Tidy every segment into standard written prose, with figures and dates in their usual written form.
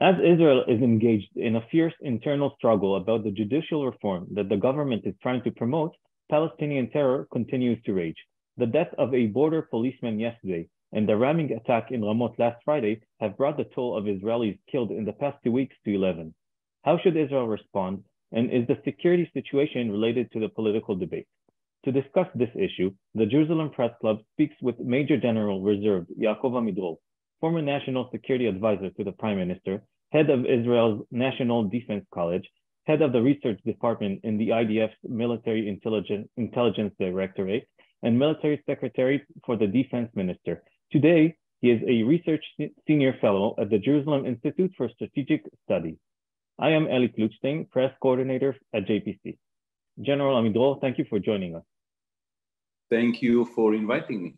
As Israel is engaged in a fierce internal struggle about the judicial reform that the government is trying to promote, Palestinian terror continues to rage. The death of a border policeman yesterday and the ramming attack in Ramot last Friday have brought the toll of Israelis killed in the past 2 weeks to 11. How should Israel respond? And is the security situation related to the political debate? To discuss this issue, the Jerusalem Press Club speaks with Major General Reserve Yaakov Amidrol, former National Security Advisor to the Prime Minister, head of Israel's National Defense College, head of the research department in the IDF's Military Intelligence Directorate, and military secretary for the defense minister. Today, he is a research senior fellow at the Jerusalem Institute for Strategic Studies. I am Eli Klutstein, press coordinator at JPC. General Amidrol, thank you for joining us. Thank you for inviting me.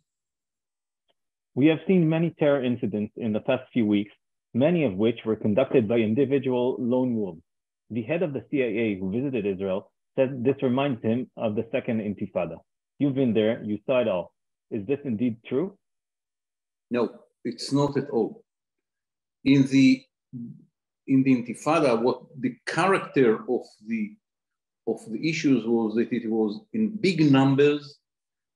We have seen many terror incidents in the past few weeks, many of which were conducted by individual lone wolves. The head of the CIA who visited Israel said this reminds him of the Second Intifada. You've been there, you saw it all. Is this indeed true? No, it's not at all. In the Intifada, what the character of the issues was that it was in big numbers.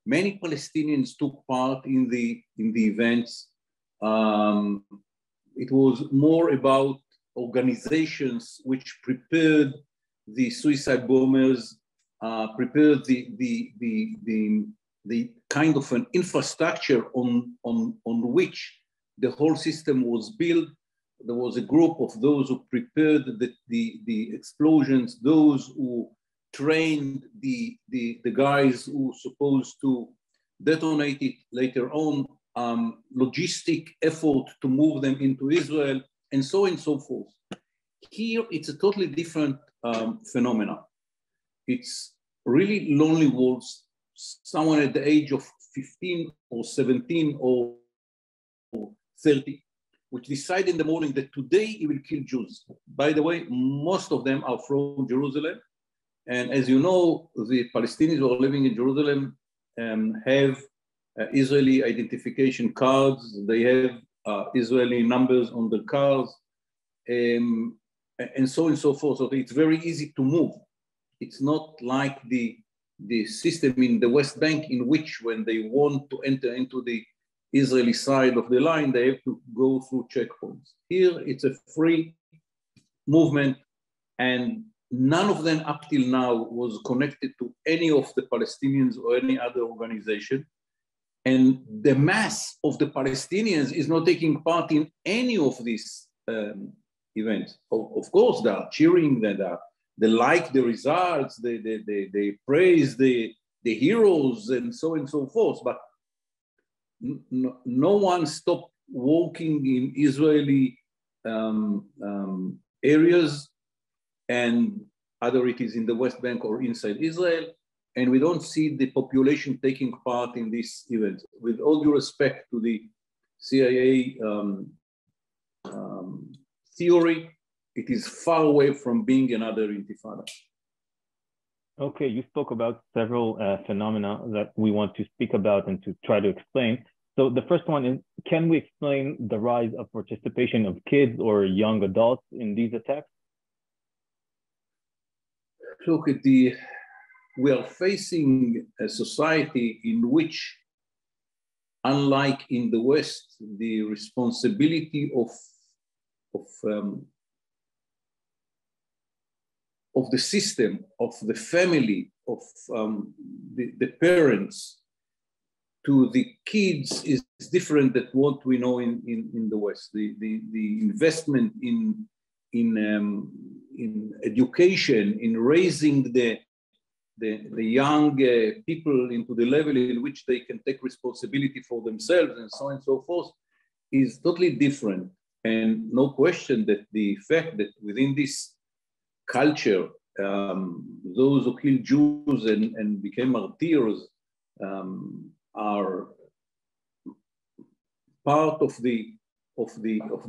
Many Palestinians took part in the events. It was more about organizations which prepared the suicide bombers, prepared the kind of an infrastructure on which the whole system was built. There was a group of those who prepared the explosions, those who trained the guys who were supposed to detonate it later on, logistic effort to move them into Israel, and so on and so forth. Here, it's a totally different phenomena. It's really lonely wolves, someone at the age of 15 or 17 or 30, which decide in the morning that today he will kill Jews. By the way, most of them are from Jerusalem. And as you know, the Palestinians who are living in Jerusalem have Israeli identification cards. They have Israeli numbers on the cars, and so on and so forth. So it's very easy to move. It's not like the system in the West Bank, in which when they want to enter into the Israeli side of the line, they have to go through checkpoints. Here, it's a free movement, and none of them up till now was connected to any of the Palestinians or any other organization. And the mass of the Palestinians is not taking part in any of these events. Of course, they are cheering, they like the results, they praise the heroes, and so on and so forth. But no one stopped walking in Israeli areas, and either it is in the West Bank or inside Israel, and we don't see the population taking part in these events. With all due respect to the CIA theory, it is far away from being another intifada. Okay, you spoke about several phenomena that we want to speak about and to try to explain. So the first one is, can we explain the rise of participation of kids or young adults in these attacks? Look, we are facing a society in which, unlike in the West, the responsibility of the system, of the family, of the parents to the kids is different than what we know in the West. The investment in education, in raising the young people into the level in which they can take responsibility for themselves and so on and so forth is totally different. And no question that the fact that within this culture, those who killed Jews and became martyrs are part of the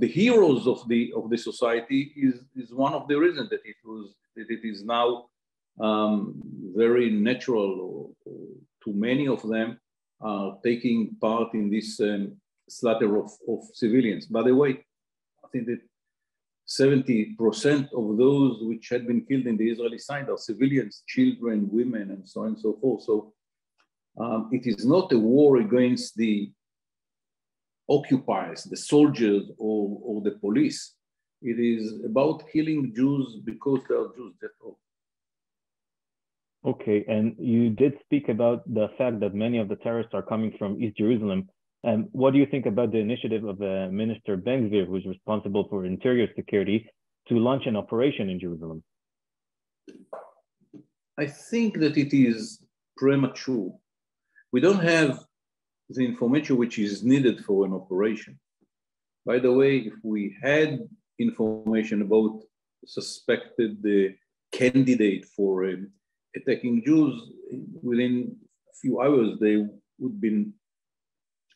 heroes of the society is one of the reasons that it is now very natural to many of them taking part in this slaughter of civilians. By the way, I think that 70% of those which had been killed in the Israeli side are civilians, children, women, and so on and so forth. So it is not a war against the occupiers, the soldiers, or the police. It is about killing Jews because they are Jews, that's all. Okay, and you did speak about the fact that many of the terrorists are coming from East Jerusalem. What do you think about the initiative of Minister Ben-Gvir, who's responsible for interior security, to launch an operation in Jerusalem? I think that it is premature. We don't have the information which is needed for an operation. By the way, if we had information about suspected candidate for attacking Jews, within a few hours they would have been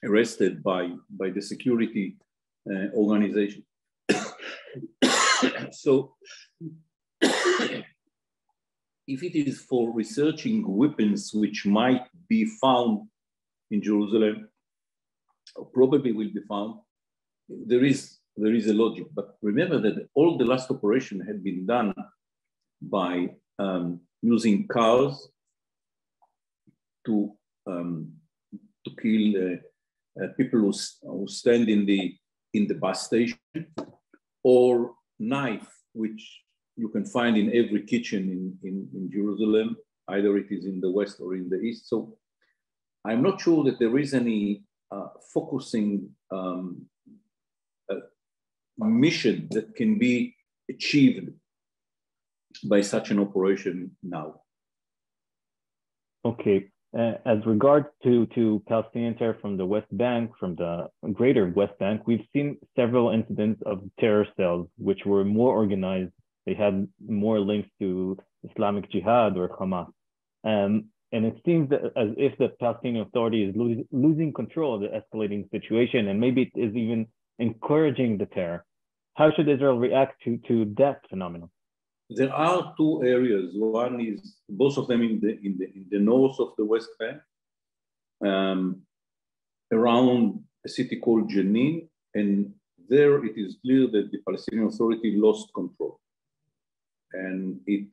arrested by the security organization. So if it is for researching weapons which might be found in Jerusalem, or probably will be found, there is a logic. But remember that all the last operation had been done by using cars to kill people who stand in the bus station, or knife, which you can find in every kitchen in Jerusalem, either it is in the west or in the east. So I'm not sure that there is any focusing mission that can be achieved by such an operation now. Okay. As regards to Palestinian terror from the West Bank, from the greater West Bank, we've seen several incidents of terror cells which were more organized. They had more links to Islamic Jihad or Hamas. And it seems that as if the Palestinian Authority is losing control of the escalating situation, and maybe it is even encouraging the terror. How should Israel react to that phenomenon? There are two areas. One is both of them in the north of the West Bank, around a city called Jenin, and there it is clear that the Palestinian Authority lost control, and it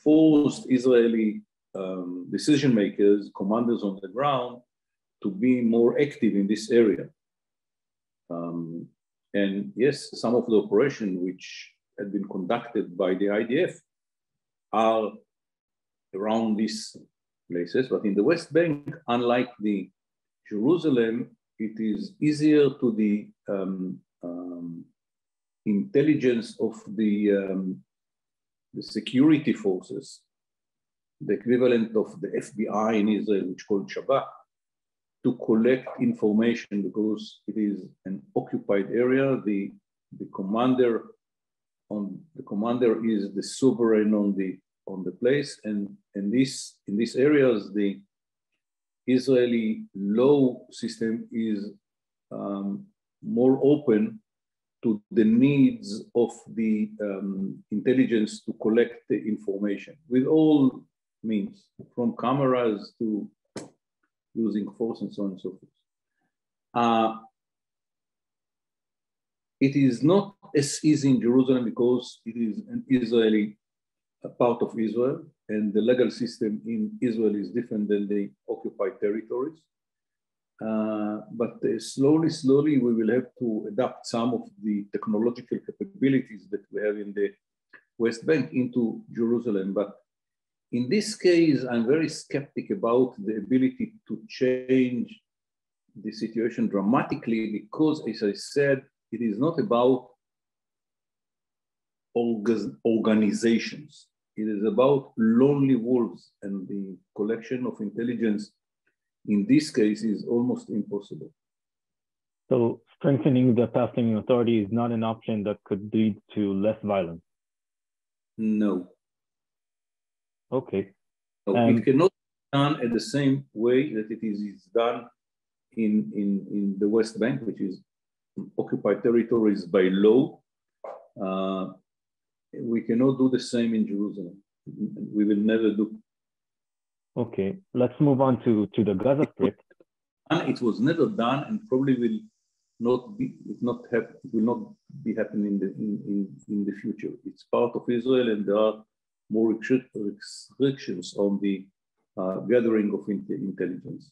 forced Israeli decision makers, commanders on the ground, to be more active in this area. And yes, some of the operations which had been conducted by the IDF are around these places, but in the West Bank, unlike the Jerusalem, it is easier to the intelligence of the security forces, the equivalent of the FBI in Israel, which is called Shabak, to collect information because it is an occupied area. The commander is the sovereign on the place, and in these areas, the Israeli law system is more open to the needs of the intelligence to collect the information with all means, from cameras to using force and so on and so forth. It is not as easy in Jerusalem because it is an Israeli part of Israel, and the legal system in Israel is different than the occupied territories. But slowly, we will have to adapt some of the technological capabilities that we have in the West Bank into Jerusalem. But in this case, I'm very skeptic about the ability to change the situation dramatically because, as I said, it is not about organizations. It is about lonely wolves, and the collection of intelligence in this case is almost impossible. So strengthening the Palestinian Authority is not an option that could lead to less violence? No. Okay. It cannot be done in the same way that it is done in the West Bank, which is occupied territories by law. We cannot do the same in Jerusalem. We will never do. Okay, let's move on to the Gaza Strip. It was never done and probably will it will not be happening in the future. It's part of Israel, and there are more restrictions on the gathering of intelligence.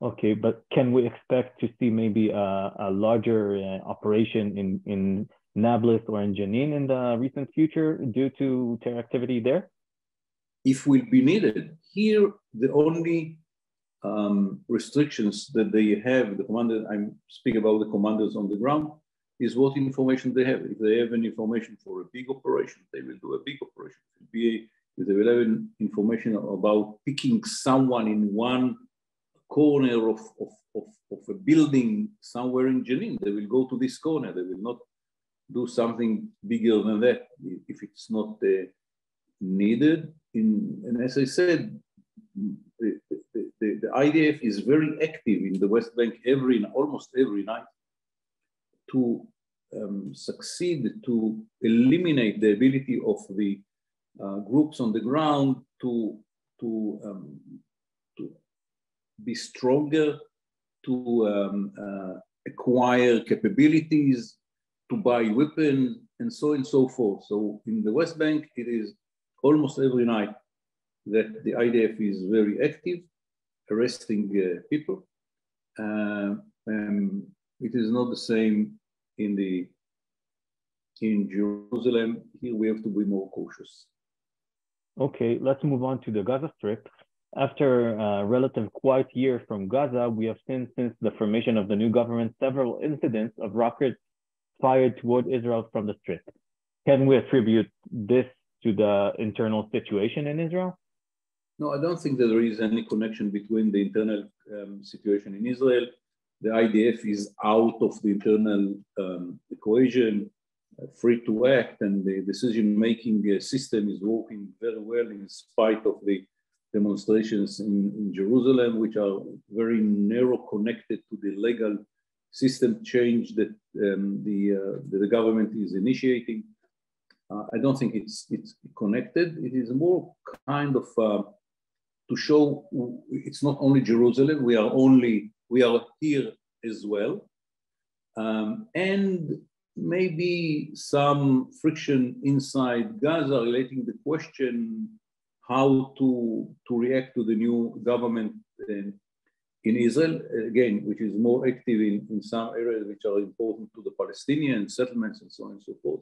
Okay, but can we expect to see maybe a larger operation in Nablus or in Jenin in the recent future due to terror activity there? If will be needed. Here, the only restrictions that they have, the commander, I'm speaking about the commanders on the ground, is what information they have. If they have any information for a big operation, they will do a big operation. If they will have information about picking someone in one corner of a building somewhere in Jenin, they will go to this corner. They will not do something bigger than that if it's not needed. And as I said, the IDF is very active in the West Bank almost every night to succeed to eliminate the ability of the groups on the ground to be stronger, to acquire capabilities, to buy weapons, and so on and so forth. So in the West Bank, it is almost every night that the IDF is very active, arresting people. It is not the same in Jerusalem. Here we have to be more cautious. Okay, let's move on to the Gaza Strip. After a relative quiet year from Gaza, we have seen since the formation of the new government several incidents of rockets fired toward Israel from the Strip. Can we attribute this to the internal situation in Israel? No, I don't think that there is any connection between the internal situation in Israel. The IDF is out of the internal equation, free to act, and the decision-making system is working very well in spite of the demonstrations in Jerusalem, which are very narrow connected to the legal system change that the government is initiating. I don't think it's connected. It is more kind of to show it's not only Jerusalem. We are here as well, and maybe some friction inside Gaza relating the question how to react to the new government in Israel, again, which is more active in some areas which are important to the Palestinian settlements and so on and so forth.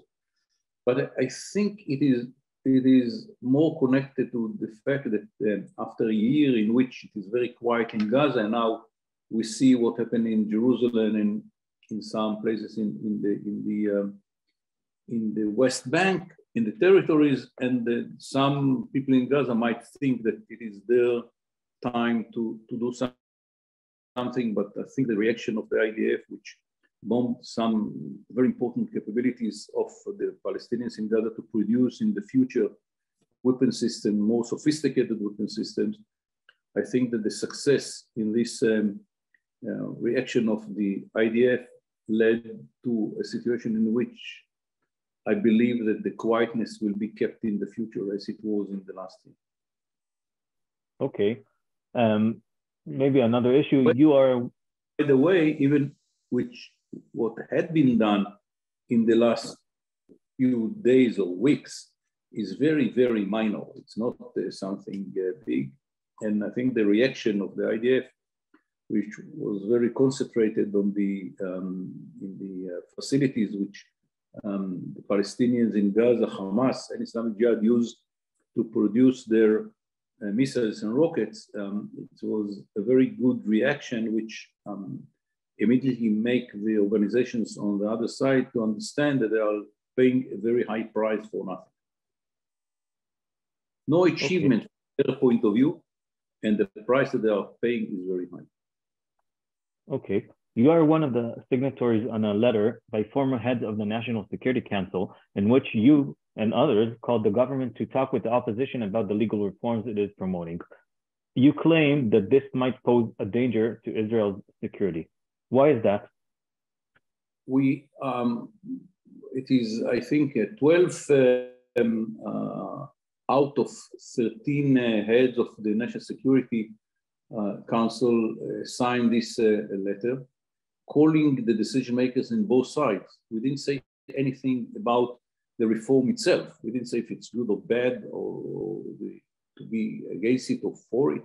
But I think it is more connected to the fact that after a year in which it is very quiet in Gaza, and now we see what happened in Jerusalem and in some places in the West Bank, in the territories, and some people in Gaza might think that it is their time to do something, but I think the reaction of the IDF, which bombed some very important capabilities of the Palestinians in Gaza to produce in the future weapon system, more sophisticated weapon systems, I think that the success in this reaction of the IDF led to a situation in which I believe that the quietness will be kept in the future as it was in the last year. Okay. Maybe another issue, By the way, even what had been done in the last few days or weeks is very, very minor. It's not something big. And I think the reaction of the IDF, which was very concentrated on in the facilities which the Palestinians in Gaza, Hamas, and Islamic Jihad used to produce their missiles and rockets, it was a very good reaction, which immediately make the organizations on the other side to understand that they are paying a very high price for nothing. No achievement from their point of view, and the price that they are paying is very high. Okay. You are one of the signatories on a letter by former heads of the National Security Council in which you and others called the government to talk with the opposition about the legal reforms it is promoting. You claim that this might pose a danger to Israel's security. Why is that? It is, I think, 12 out of 13 heads of the National Security Council signed this letter. calling the decision makers in both sides. We didn't say anything about the reform itself. We didn't say if it's good or bad or to be against it or for it.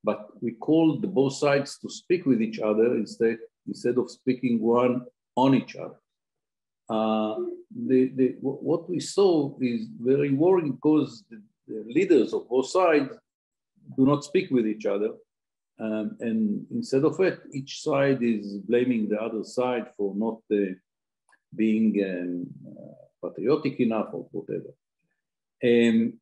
But we called the both sides to speak with each other instead of speaking one on each other. What we saw is very worrying because the leaders of both sides do not speak with each other. And instead of it, each side is blaming the other side for not being patriotic enough or whatever. And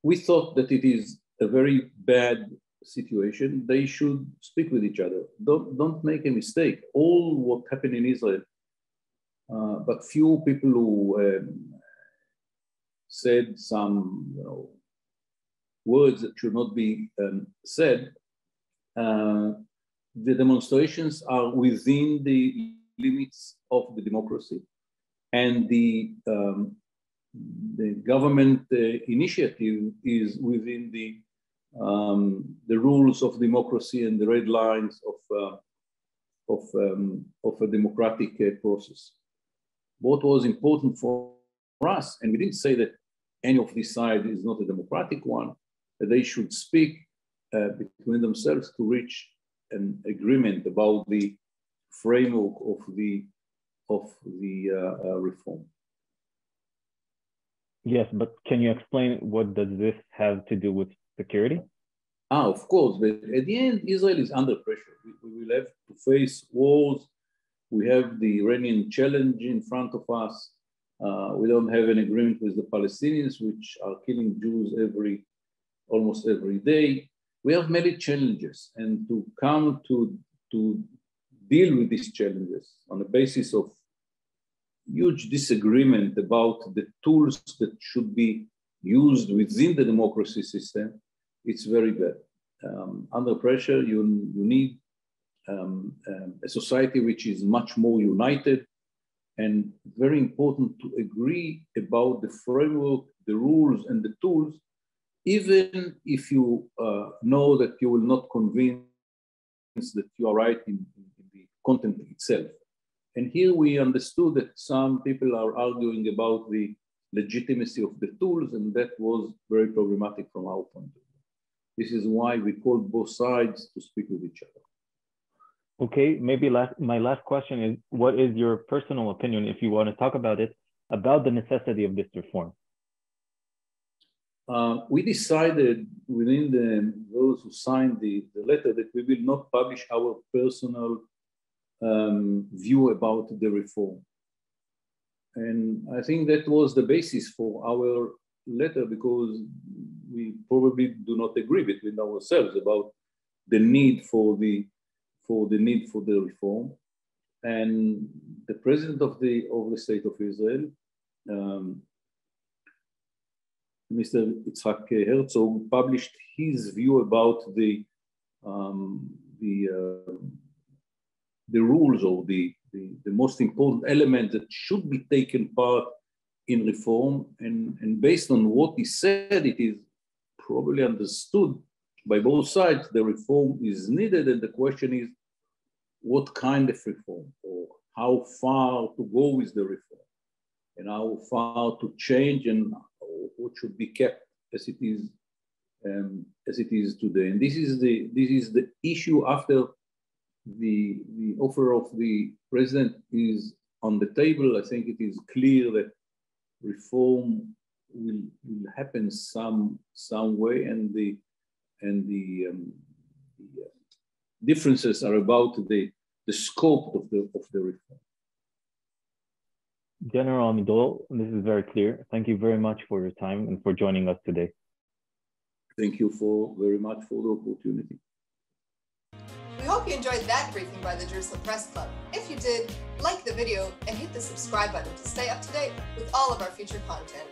we thought that it is a very bad situation. They should speak with each other. Don't make a mistake. All what happened in Israel, but few people who said some words that should not be said. The demonstrations are within the limits of the democracy, and the government initiative is within the rules of democracy and the red lines of a democratic process. What was important for us, and we didn't say that any of this side is not a democratic one, that they should speak between themselves to reach an agreement about the framework of the reform. Yes, but can you explain what does this have to do with security? Of course, but at the end, Israel is under pressure. We will have to face wars. We have the Iranian challenge in front of us. We don't have an agreement with the Palestinians, which are killing Jews almost every day. We have many challenges, and to come to deal with these challenges on the basis of huge disagreement about the tools that should be used within the democracy system, it's very bad. Under pressure, you need a society which is much more united, and very important to agree about the framework, the rules, and the tools, even if you know that you will not convince that you are right in the content itself. And here we understood that some people are arguing about the legitimacy of the tools, and that was very problematic from our point of view. This is why we called both sides to speak with each other. Okay, maybe my last question is, what is your personal opinion, if you want to talk about it, about the necessity of this reform? We decided within those who signed the letter that we will not publish our personal view about the reform. And I think that was the basis for our letter, because we probably do not agree between ourselves about the need for the reform. And the president of the State of Israel, Mr. Yitzhak Herzog, published his view about the rules or the most important element that should be taken part in reform. And based on what he said, it is probably understood by both sides the reform is needed, and the question is what kind of reform, or how far to go with the reform, and how far to change, and what should be kept as it is today. And this is the issue after the offer of the president is on the table. I think it is clear that reform will happen some way, and the differences are about the scope of the reform. General Amidol, this is very clear. Thank you very much for your time and for joining us today. Thank you very much for the opportunity. We hope you enjoyed that briefing by the Jerusalem Press Club. If you did, like the video and hit the subscribe button to stay up to date with all of our future content.